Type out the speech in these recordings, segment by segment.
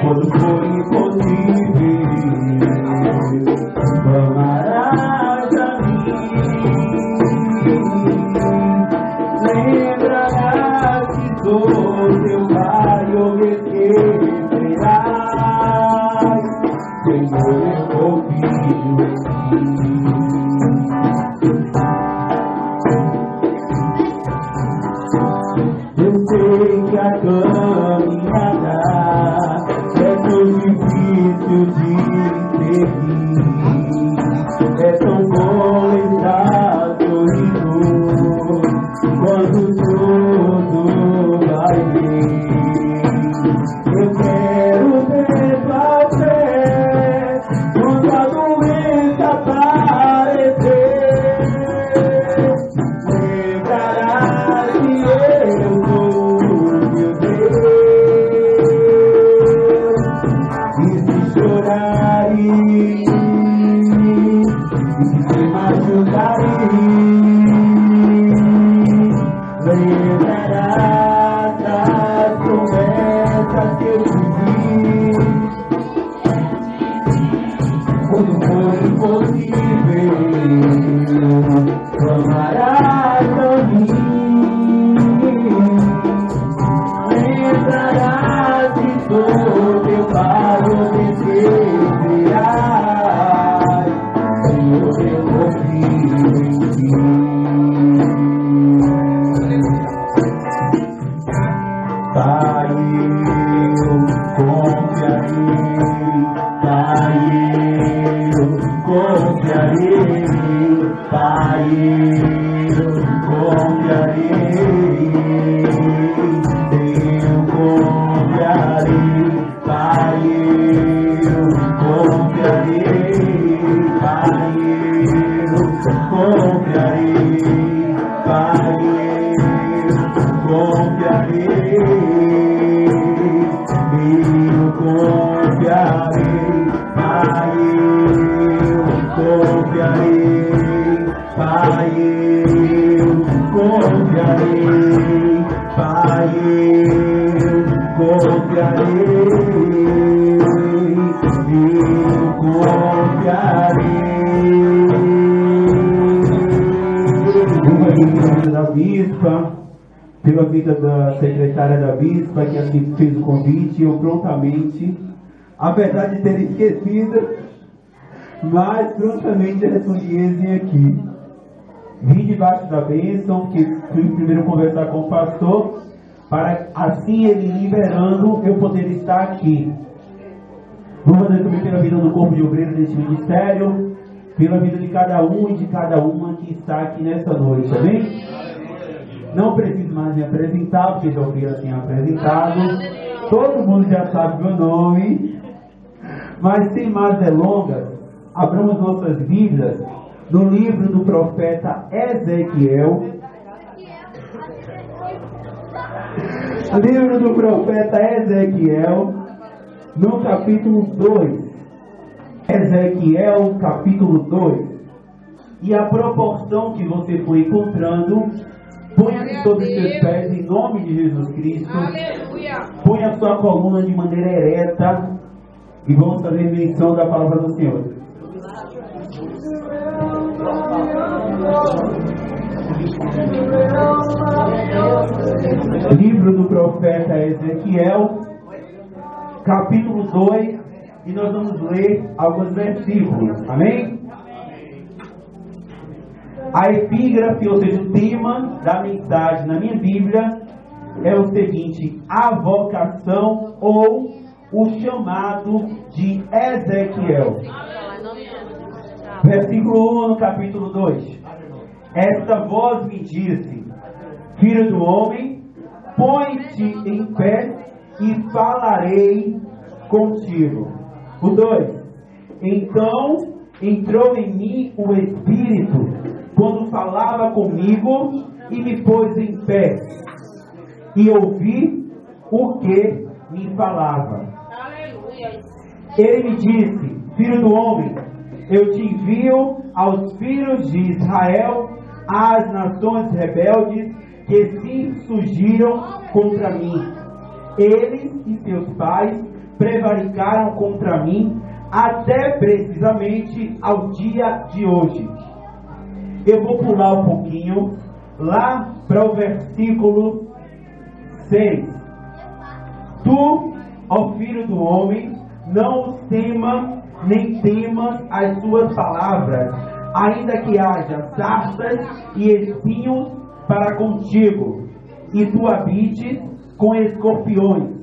Quando for impossível, clamarás a mim. Lembrarás que sou teu Pai, obedecerás. Senhor, eu confio em ti. Eu sei que a caminhada é tão difícil de seguir. É tão bom estar sorrindo quando tudo vai bem. Eu quero ver tua fé quando a doença aparecer. Lembrarás que eu sou teu Deus. E se chorares, e se machucares, lembrarás das promessas que eu te fiz. Quando for impossível, clamarás a mim. Lembrarás que sou teu Pai, obedecerás. Senhor, eu confio em ti. Pai, eu confiarei. Pai, eu confiarei. Pai, eu confiarei. Eu confiarei. Pai, eu confiarei. Pai, eu confiarei. Pai, eu confiarei. Eu confiarei. Pai, eu confiarei. Pai, eu confiarei. Pai, eu confiarei. Eu confiarei. Pela vida da bispa, pela vida da secretária da bispa, que assim fez o convite, eu prontamente, apesar de ter esquecido, mas prontamente respondi eles aqui. Vim debaixo da bênção, porque fui primeiro conversar com o pastor, para assim ele liberando eu poder estar aqui. Vamos fazer também pela vida do corpo de obreiro deste ministério, pela vida de cada um e de cada uma que está aqui nessa noite, amém? Não preciso mais me apresentar, porque já fui assim apresentado. Todo mundo já sabe meu nome. Mas sem mais delongas, abramos nossas Bíblias no livro do profeta Ezequiel. Livro do profeta Ezequiel, no capítulo 2. Ezequiel, capítulo 2. E a proporção que você foi encontrando, ponha sobre os seus pés em nome de Jesus Cristo. Aleluia. Ponha a sua coluna de maneira ereta e vamos fazer menção da palavra do Senhor. Livro do profeta Ezequiel, capítulo 2, e nós vamos ler alguns versículos, amém? A epígrafe, ou seja, o tema da mensagem na minha Bíblia é o seguinte: a vocação ou o chamado de Ezequiel. Versículo 1 no capítulo 2. Esta voz me disse: filho do homem, põe-te em pé e falarei contigo. O 2. Então entrou em mim o Espírito quando falava comigo e me pôs em pé e ouvi o que me falava. Ele me disse: filho do homem, eu te envio aos filhos de Israel, às nações rebeldes, que se surgiram contra mim. Eles e seus pais prevaricaram contra mim até precisamente ao dia de hoje. Eu vou pular um pouquinho lá para o versículo 6. Tu, ó filho do homem, não os temas, nem temas as suas palavras, ainda que haja sarças e espinhos para contigo, e tu habites com escorpiões.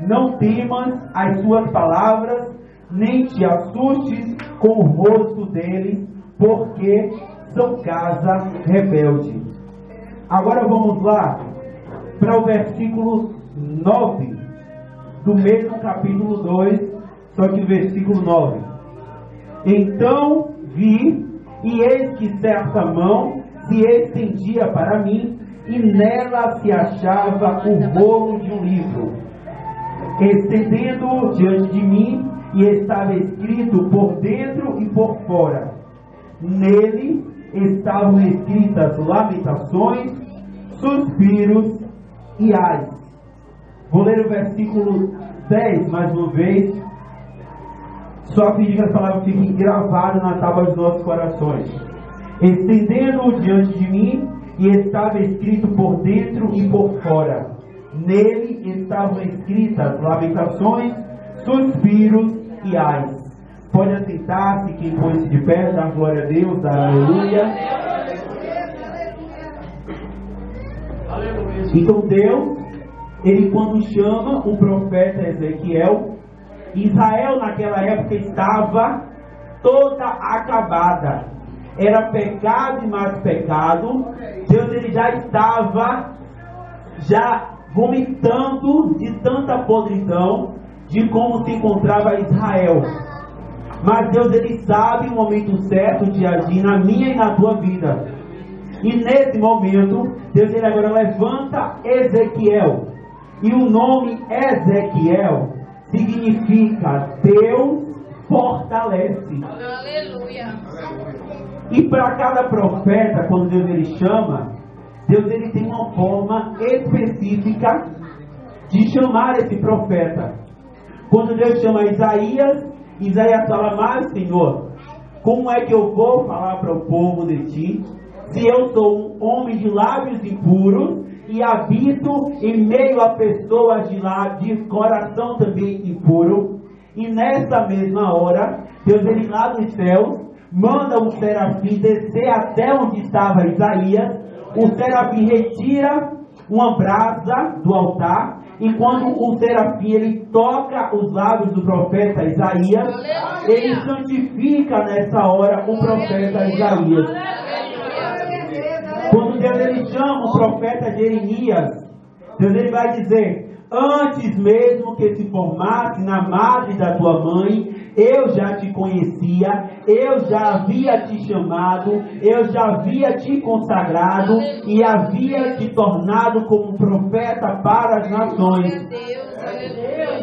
Não temas as suas palavras, nem te assustes com o rosto deles, porque são casa rebelde. Agora vamos lá para o versículo 9 do mesmo capítulo 2, só que o versículo 9. Então vi, e eis que certa mão se estendia para mim, e nela se achava o rolo de um livro, estendendo diante de mim, e estava escrito por dentro e por fora. Nele estavam escritas lamentações, suspiros e ais. Vou ler o versículo 10 mais uma vez, só a fim de que as palavras fiquem gravadas na tábua dos nossos corações. Estendendo-o diante de mim, e estava escrito por dentro e por fora. Nele estavam escritas lamentações, suspiros e ais. Pode assentar-se, quem põe-se de pé, dar glória a Deus, dar aleluia. Então Deus, Ele quando chama o profeta Ezequiel, Israel naquela época estava toda acabada. Era pecado e mais pecado. Deus ele já estava vomitando de tanta podridão de como se encontrava Israel. Mas Deus ele sabe o momento certo de agir na minha e na tua vida. E nesse momento, Deus ele agora levanta Ezequiel. E o nome Ezequiel significa Deus fortalece. Aleluia. E para cada profeta, quando Deus ele chama, Deus ele tem uma forma específica de chamar esse profeta. Quando Deus chama Isaías, Isaías fala: mas Senhor, como é que eu vou falar para o povo de ti, se eu sou um homem de lábios impuros e habito em meio a pessoas de coração também impuro? E nessa mesma hora, Deus ele lá dos céus manda o serafim descer até onde estava Isaías. O serafim retira uma brasa do altar, e quando o serafim ele toca os lábios do profeta Isaías, ele santifica nessa hora o profeta Isaías. Quando Deus ele chama o profeta Jeremias, Deus ele vai dizer: antes mesmo que se formasse na madre da tua mãe, eu já te conhecia, eu já havia te chamado, eu já havia te consagrado e havia te tornado como profeta para as nações.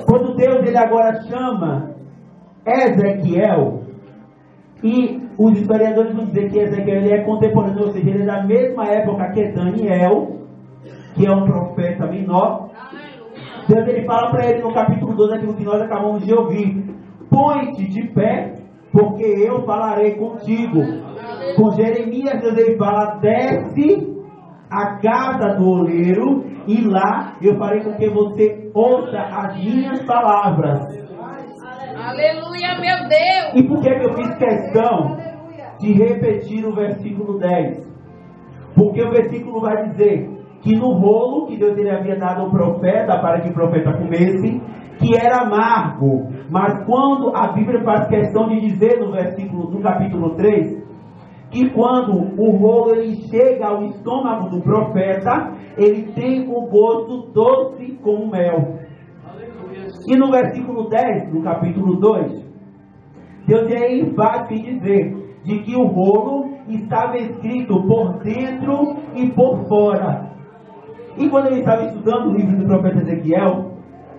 Quando Deus ele agora chama Ezequiel, e os historiadores vão dizer que Ezequiel ele é contemporâneo, ou seja, ele é da mesma época que Daniel, que é um profeta menor. Deus ele fala para ele no capítulo 12, aquilo que nós acabamos de ouvir: põe-te de pé, porque eu falarei contigo. Com Jeremias, Deus ele fala: desce à casa do oleiro, e lá eu farei com que você ouça as minhas palavras. Aleluia, meu Deus! E por que eu fiz questão de repetir o versículo 10? Porque o versículo vai dizer que no rolo que Deus ele havia dado ao profeta, para que o profeta comesse, que era amargo. Mas quando a Bíblia faz questão de dizer no capítulo 3, que quando o rolo ele chega ao estômago do profeta, ele tem um gosto doce como mel. E no versículo 10, no capítulo 2, Deus é enfático em dizer de que o rolo estava escrito por dentro e por fora. E quando eu estava estudando o livro do profeta Ezequiel,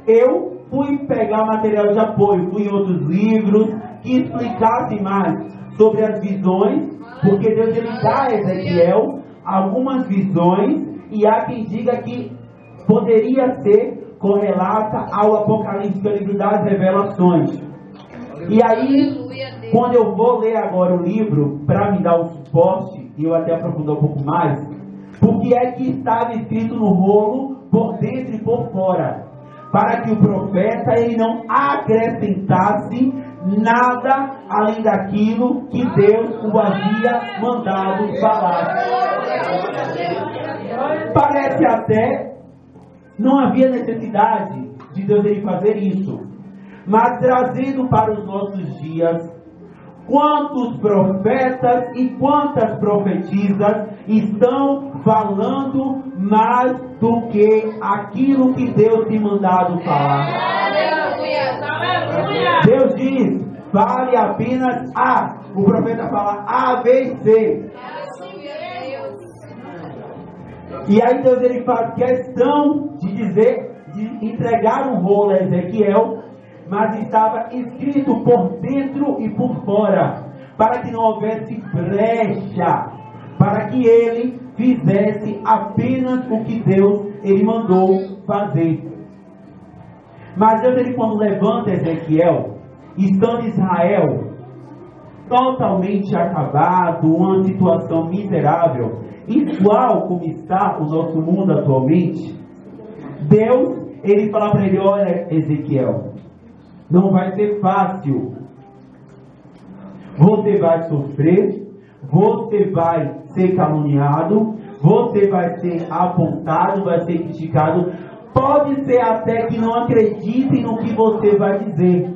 eu fui pegar material de apoio, fui em outros livros que explicassem mais sobre as visões, porque Deus ele dá a Ezequiel algumas visões, e há quem diga que poderia ser correlata ao Apocalipse, que é o livro das revelações. E aí, quando eu vou ler agora o livro, para me dar o suporte, e eu até aprofundar um pouco mais, porque é que estava escrito no rolo, por dentro e por fora, para que o profeta ele não acrescentasse nada além daquilo que Deus o havia mandado falar. Parece até não havia necessidade de Deus ele fazer isso, mas trazendo para os nossos dias, quantos profetas e quantas profetisas estão falando mais do que aquilo que Deus tem mandado falar. Deus diz, fale apenas A. O profeta fala A, B e C. E aí Deus ele faz questão de dizer, de entregar um rolo a Ezequiel, mas estava escrito por dentro e por fora, para que não houvesse brecha, para que ele fizesse apenas o que Deus ele mandou fazer. Mas Deus ele quando levanta Ezequiel, estando Israel totalmente acabado, uma situação miserável, igual como está o nosso mundo atualmente, Deus ele fala para ele, olha Ezequiel, não vai ser fácil. Você vai sofrer, você vai ser caluniado, você vai ser apontado, vai ser criticado. Pode ser até que não acreditem no que você vai dizer,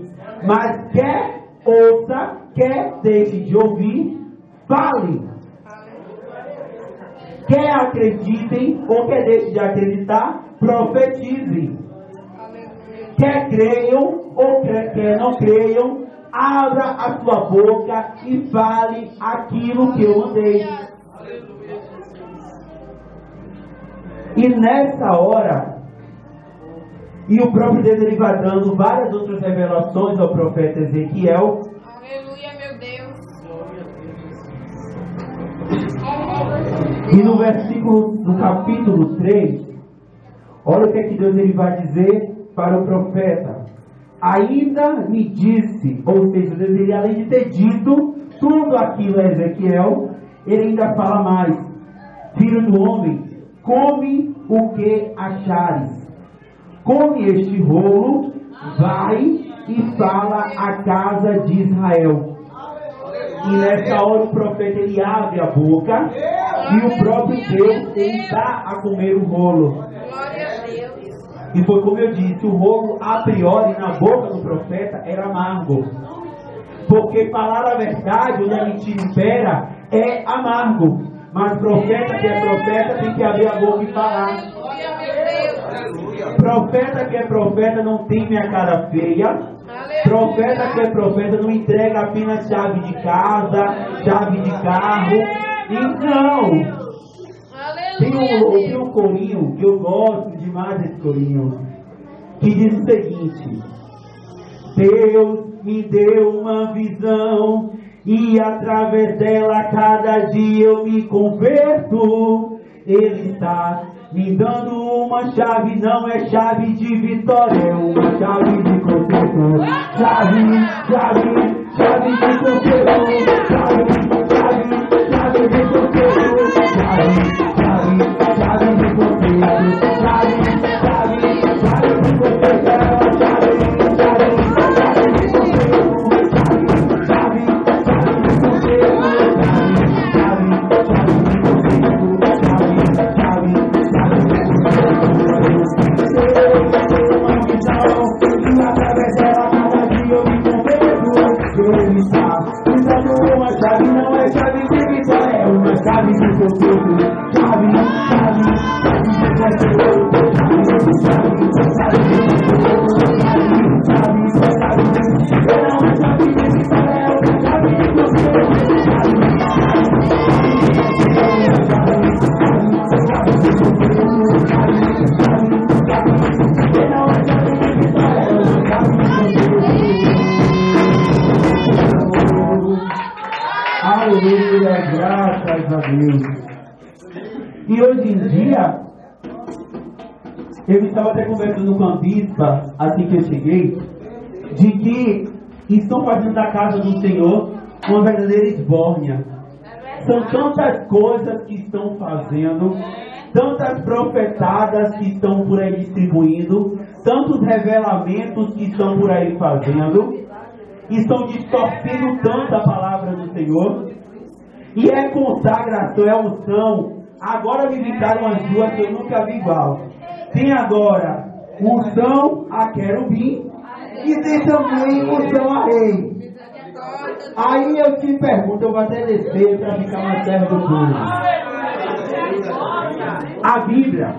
mas quer ouça, quer deixe de ouvir, fale. Quer acreditem ou quer deixe de acreditar, profetizem. Quer creiam ou quer não creiam, abra a sua boca e fale aquilo que eu mandei. E nessa hora, e o próprio Deus ele vai dando várias outras revelações ao profeta Ezequiel. Aleluia, meu Deus. E no versículo, no capítulo 3, olha o que é que Deus ele vai dizer para o profeta. Ainda me disse, ou seja, Deus ele, além de ter dito tudo aquilo a Ezequiel, ele ainda fala mais. Filho do homem, come o que achares. Come este rolo, vai e fala à casa de Israel. E nessa hora o profeta ele abre a boca e o próprio Deus ele dá a comer o rolo. Glória a Deus. E foi como eu disse, o rolo a priori na boca do profeta era amargo. Porque falar a verdade, onde a mentira impera, é amargo. Mas profeta que é profeta tem que abrir a boca e falar. Glória a Deus. Profeta que é profeta não tem minha cara feia. Profeta que é profeta não entrega apenas chave de casa, chave de carro. Então, tem um corinho que eu gosto demais desse corinho, que diz o seguinte: Deus me deu uma visão e através dela cada dia eu me converto. Ele está me dando uma chave, não é chave de vitória, é uma chave de conserto. Chave de conserto. Chave de conserto. Chave de conserto. Chave de conserto. Aleluia, graças a Deus. E hoje em dia, eu estava até conversando com a bispa, assim que eu cheguei, de que estão fazendo da casa do Senhor uma verdadeira esbórnia. São tantas coisas que estão fazendo, tantas profetadas que estão por aí distribuindo, tantos revelamentos que estão por aí fazendo, estão distorcendo tanto a palavra do Senhor. E é consagração, é unção. Agora me invitaram as duas que eu nunca vi igual. Tem agora unção a querubim e tem também unção a rei. Aí eu te pergunto, eu vou até descer para ficar mais perto do povo. A Bíblia,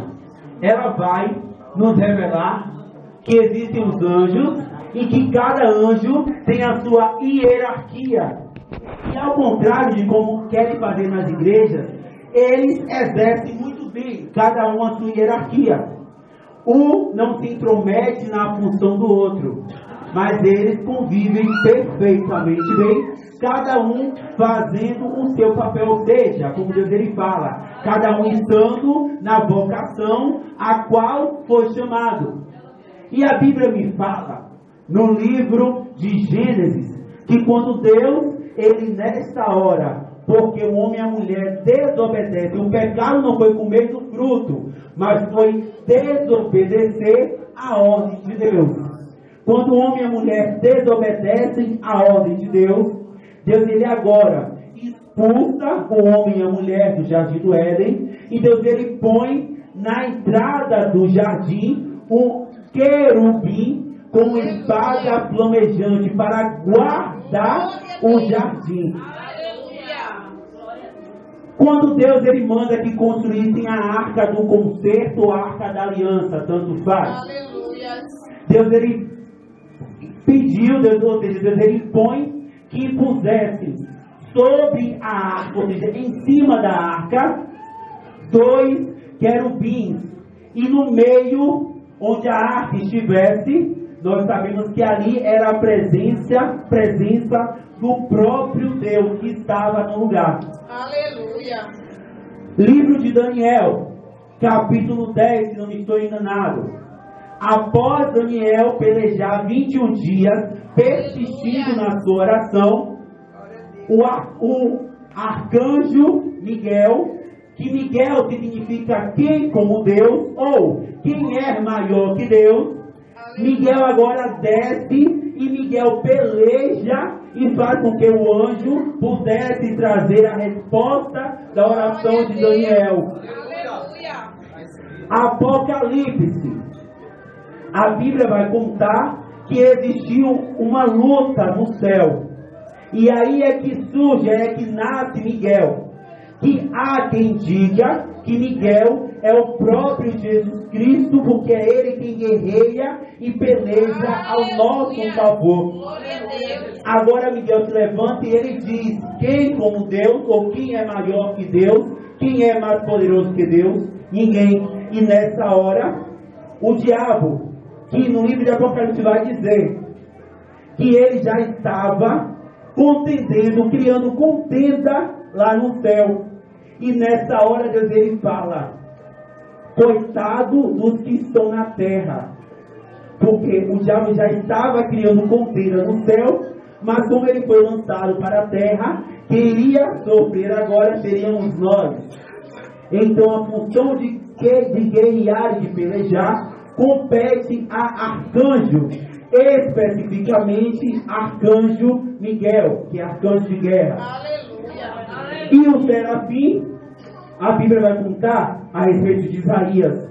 ela vai nos revelar que existem os anjos e que cada anjo tem a sua hierarquia. E ao contrário de como querem fazer nas igrejas, eles exercem muito bem, cada um a sua hierarquia. Um não se intromete na função do outro, mas eles convivem perfeitamente bem, cada um fazendo o seu papel, ou seja, como Deus ele fala, cada um estando na vocação a qual foi chamado. E a Bíblia me fala, no livro de Gênesis, que quando Deus, ele nesta hora, porque o homem e a mulher desobedecem, o pecado não foi comer do fruto, mas foi desobedecer a ordem de Deus. Quando o homem e a mulher desobedecem a ordem de Deus, Deus ele agora expulsa o homem e a mulher do jardim do Éden, e Deus ele põe na entrada do jardim um querubim com uma espada flamejante para guardar o jardim. Quando Deus ele manda que construíssem a arca do concerto ou a arca da aliança, tanto faz. Deus ele pediu, Deus ele impõe que pusessem sobre a arca, ou seja, em cima da arca, 2 querubins. E no meio, onde a arca estivesse, nós sabemos que ali era a presença do próprio Deus que estava no lugar. Aleluia. Livro de Daniel, capítulo 10, se não me estou enganado. Após Daniel pelejar 21 dias, persistindo na sua oração, o arcanjo Miguel, que Miguel significa quem como Deus, ou quem é maior que Deus, Miguel agora desce e Miguel peleja e faz com que o anjo pudesse trazer a resposta da oração de Daniel. Apocalipse. A Bíblia vai contar que existiu uma luta no céu. E aí é que surge, é que nasce Miguel. Que há quem diga que Miguel é o próprio Jesus Cristo, porque é ele quem guerreia e peleja ao nosso favor. Agora Miguel se levanta e ele diz: quem como Deus, ou quem é maior que Deus, quem é mais poderoso que Deus? Ninguém. E nessa hora, o diabo, que no livro de Apocalipse vai dizer que ele já estava contendendo, criando contenda lá no céu. E nessa hora Deus ele fala: coitado dos que estão na terra, porque o diabo já estava criando contenda no céu, mas como ele foi lançado para a terra, queria sofrer agora, seríamos nós. Então a função de guerrear e de pelejar compete a arcanjo, especificamente arcanjo Miguel, que é arcanjo de guerra. Aleluia. E o serafim, a Bíblia vai contar a respeito de Isaías,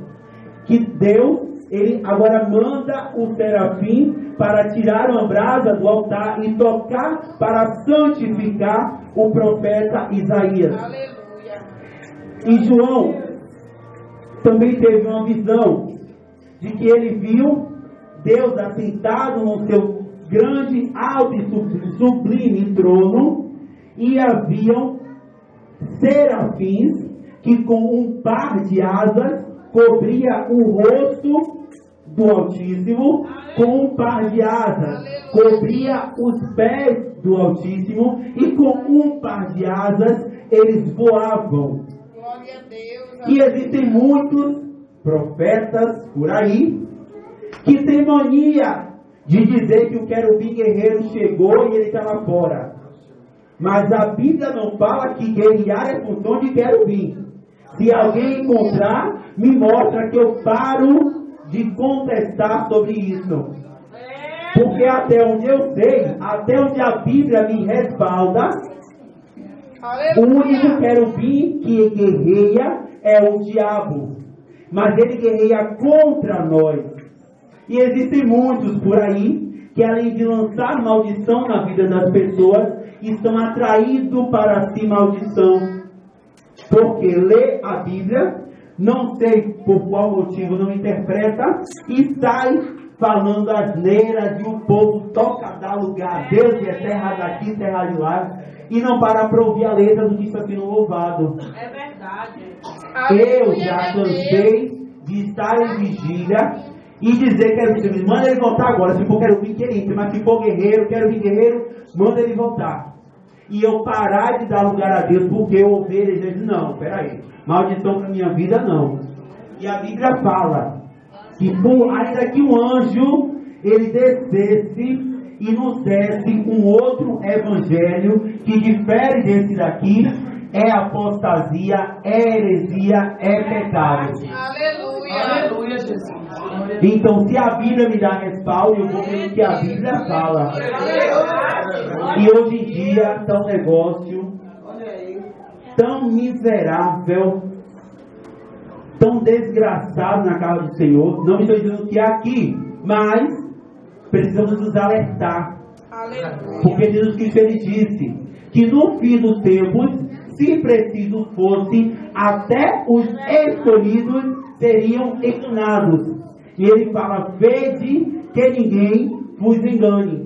que Deus, ele agora manda o serafim para tirar uma brasa do altar e tocar para santificar o profeta Isaías. Aleluia. E João também teve uma visão de que ele viu Deus assentado no seu grande, alto e sublime trono, e haviam serafins que com um par de asas cobria o rosto do Altíssimo, com um par de asas cobria os pés do Altíssimo, e com um par de asas eles voavam. E existem muitos profetas por aí que têm mania de dizer que o querubim guerreiro chegou e ele está lá fora. Mas a Bíblia não fala que guerrear é função de querubim. Se alguém encontrar, me mostra que eu paro de contestar sobre isso. Porque até onde eu sei, até onde a Bíblia me respalda, o único querubim que guerreia é o diabo. Mas ele guerreia contra nós. E existem muitos por aí que, além de lançar maldição na vida das pessoas, estão atraídos para si maldição. Porque lê a Bíblia, não sei por qual motivo não interpreta, e sai falando asneiras, e o povo toca a dar lugar a Deus, e é terra daqui, terra de lá, e não para ouvir a letra do que está sendo louvado. É verdade. Eu já cansei de estar em vigília e dizer que manda ele voltar agora. Se for querubim, que ele entre, mas se for guerreiro, querubim guerreiro, manda ele voltar. E eu parar de dar lugar a Deus, porque eu ouvi ele dizer, não, peraí, maldição para minha vida não. E a Bíblia fala que ainda que um anjo ele descesse e nos desse um outro evangelho que difere desse daqui, é apostasia, é heresia, é pecado. Aleluia, Jesus. Então, se a Bíblia me dá respaldo, eu vou ver o que a Bíblia fala. E hoje em dia está um negócio tão miserável, tão desgraçado na casa do Senhor. Não me estou dizendo que é aqui, mas precisamos nos alertar. Porque Jesus Cristo ele disse que no fim dos tempos, se preciso fosse, até os escolhidos seriam enganados. E ele fala, vede que ninguém vos engane.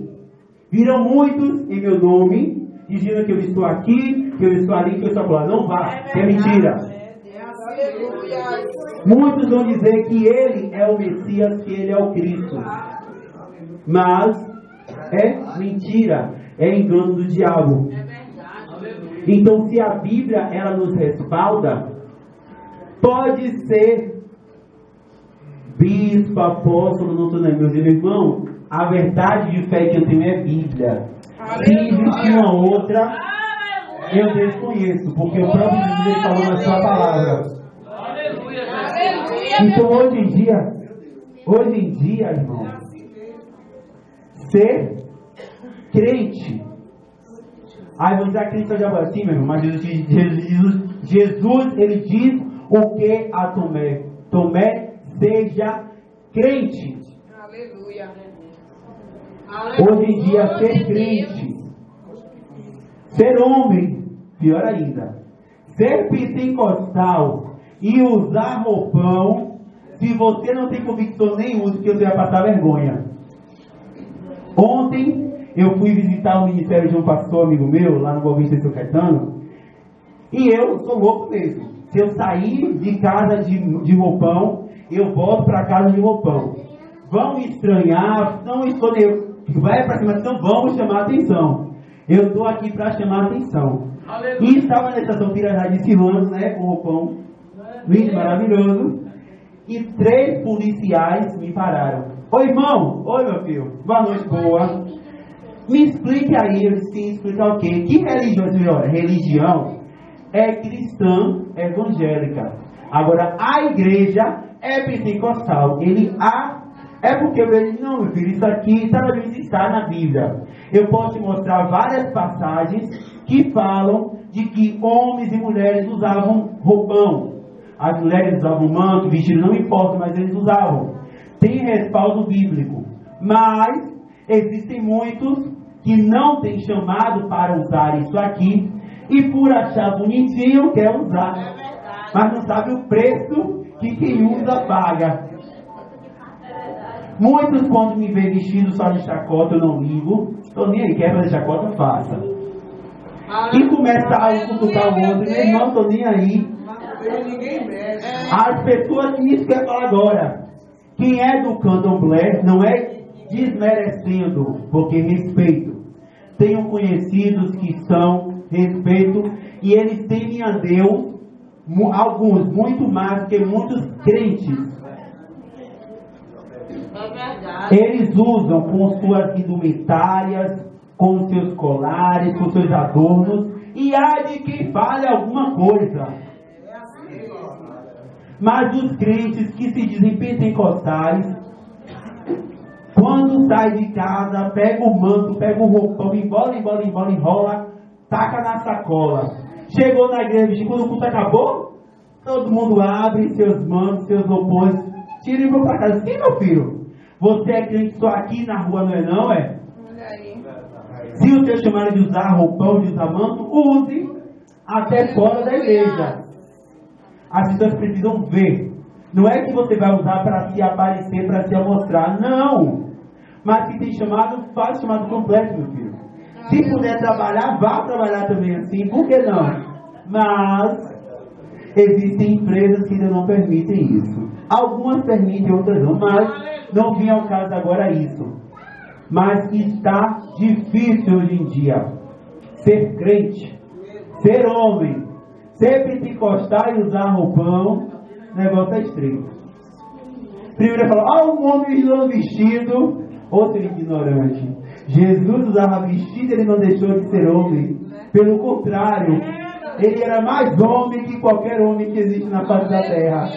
Virão muitos em meu nome, dizendo que eu estou aqui, que eu estou ali, que eu estou lá. Não vá, que é mentira. Muitos vão dizer que ele é o Messias, que ele é o Cristo. Mas é mentira, é engano do diabo. Então, se a Bíblia ela nos respalda, pode ser bispo, apóstolo, não estou nem meus irmãos, a verdade de fé que eu tenho é Bíblia. Se existe uma outra, eu desconheço, porque o próprio Jesus ele falou na sua palavra. Então, hoje em dia, irmão, ser crente. Aí vamos dizer, crente já vai assim, meu irmão, mas Jesus, ele diz o que a Tomé? Tomé, seja crente. Aleluia. Hoje em dia, ser crente, ser homem, pior ainda, ser pentecostal e usar roupão, se você não tem convicção nenhuma, que você vai passar vergonha. Ontem, eu fui visitar o ministério de um pastor amigo meu, lá no Bom Vista de São Caetano, e eu sou louco mesmo. Se eu sair de casa de roupão, eu volto para casa de roupão. Vão me estranhar, não escolher, vai para cima, então vamos chamar atenção. Eu estou aqui para chamar atenção. E estava na estação Pirajá de Silvano, né, com roupão lindo, maravilhoso, e 3 policiais me pararam. Oi, irmão, oi, meu filho, boa noite, boa. Me explique aí, eu disse, explicar o quê? Que religião, senhora? Religião é cristã evangélica. Agora, a igreja é pentecostal. É porque ele, não, meu filho, isso aqui está na Bíblia. Eu posso te mostrar várias passagens que falam de que homens e mulheres usavam roupão. As mulheres usavam manto, vestido, não importa, mas eles usavam. Tem respaldo bíblico. Mas existem muitos que não têm chamado para usar isso aqui e por achar bonitinho quer usar. Mas não sabe o preço que quem usa paga. Muitos quando me veem vestido só de chacota eu não ligo. Estou nem aí, quer fazer chacota, faça. E começa a cutucar o outro, meu irmão, estou nem aí. As pessoas, isso que eu falo agora. Quem é do candomblé não é desmerecendo, porque respeito. Tenho conhecidos que são respeito e eles temem a Deus alguns, muito mais que muitos crentes. É verdade. Eles usam com suas indumentárias, com seus colares, com seus adornos, e há de quem fale alguma coisa. Mas os crentes que se dizem pentecostais, quando sai de casa, pega o manto, pega o roupão, embola, enrola, taca na sacola. Chegou na igreja, quando o culto acabou, todo mundo abre seus mantos, seus roupões, tira e vão para casa. Sim, meu filho, você é crente só aqui na rua, não é não, é? Se o Senhor chamar de usar roupão, de usar manto, use até fora da igreja. As pessoas precisam ver. Não é que você vai usar para se aparecer, para se mostrar. Não. Mas se tem chamado, faz chamado completo, meu filho. Se puder trabalhar, vá trabalhar também assim. Por que não? Mas existem empresas que ainda não permitem isso. Algumas permitem, outras não. Mas não vinha ao caso agora isso. Mas está difícil hoje em dia ser crente, ser homem, ser pentecostal e usar roupão. O negócio é estreito. Primeiro ele falou, um homem usando vestido. Outro ignorante. Jesus usava vestido, ele não deixou de ser homem. Pelo contrário, ele era mais homem que qualquer homem que existe na face da terra.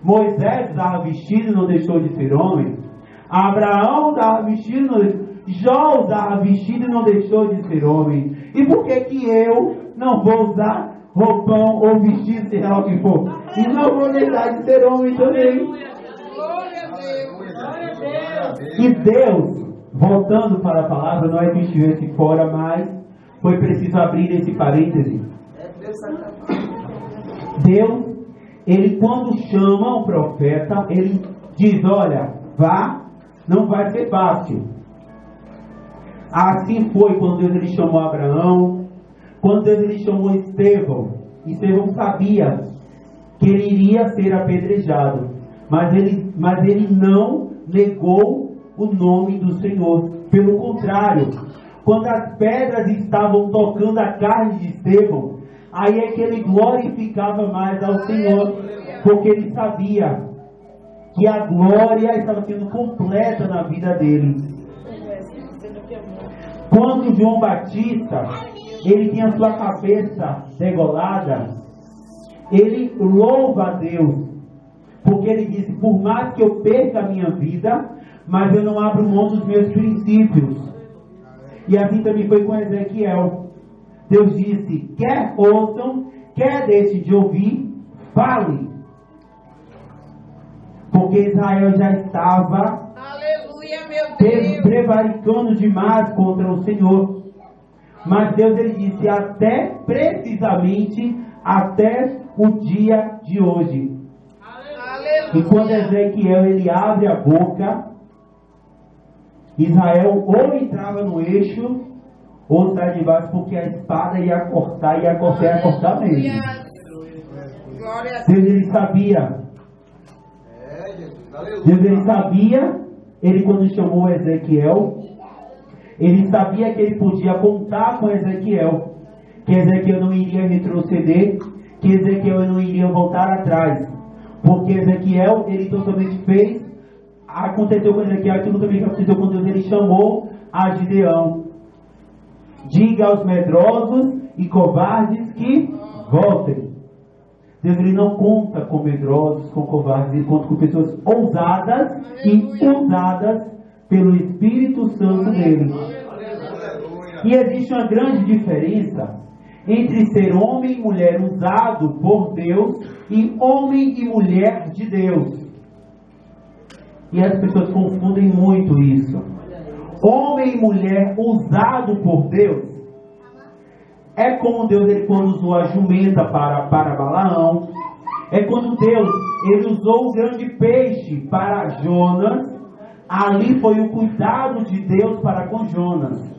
Moisés usava vestido, não deixou de ser homem. Abraão usava vestido, não deixou. Jó usava vestido e não deixou de ser homem. E por que eu não vou usar roupão ou vestido, seja lá o que for? E não vou deixar de ser homem também. E Deus, voltando para a palavra, não é que estivesse fora, mas foi preciso abrir esse parêntese. Deus, ele quando chama um profeta, ele diz, olha, vá, não vai ser fácil. Assim foi quando Deus ele chamou Abraão, quando Deus ele chamou Estevão. Estevão sabia que ele iria ser apedrejado, mas ele não negou o nome do Senhor. Pelo contrário, quando as pedras estavam tocando a carne de Estevão, aí é que ele glorificava mais ao Senhor, porque ele sabia que a glória estava sendo completa na vida dele. Quando João Batista, ele tinha sua cabeça degolada, ele louva a Deus, porque ele disse, por mais que eu perca a minha vida, mas eu não abro mão dos meus princípios. E assim também foi com Ezequiel. Deus disse, quer ouçam, quer deixem de ouvir, fale. Porque Israel já estava prevaricando demais contra o Senhor. Mas Deus ele disse, até precisamente, até o dia de hoje. E quando Ezequiel ele abre a boca, Israel ou entrava no eixo ou sai de baixo, porque a espada ia cortar mesmo. Deus ele sabia. Deus ele sabia, ele quando chamou Ezequiel, ele sabia que ele podia contar com Ezequiel, que Ezequiel não iria retroceder, que Ezequiel não iria voltar atrás, porque Ezequiel ele totalmente fez. Aconteceu com Ezequiel aquilo também que aconteceu com Deus. Ele chamou a Gideão. Diga aos medrosos e covardes que voltem. Deus ele não conta com medrosos, com covardes. Ele conta com pessoas ousadas e usadas pelo Espírito Santo dele. E existe uma grande diferença entre ser homem e mulher usado por Deus e homem e mulher de Deus. E as pessoas confundem muito isso. Homem e mulher usado por Deus é como Deus ele quando usou a jumenta para Balaão. É quando Deus ele usou o grande peixe para Jonas. Ali foi o cuidado de Deus para com Jonas.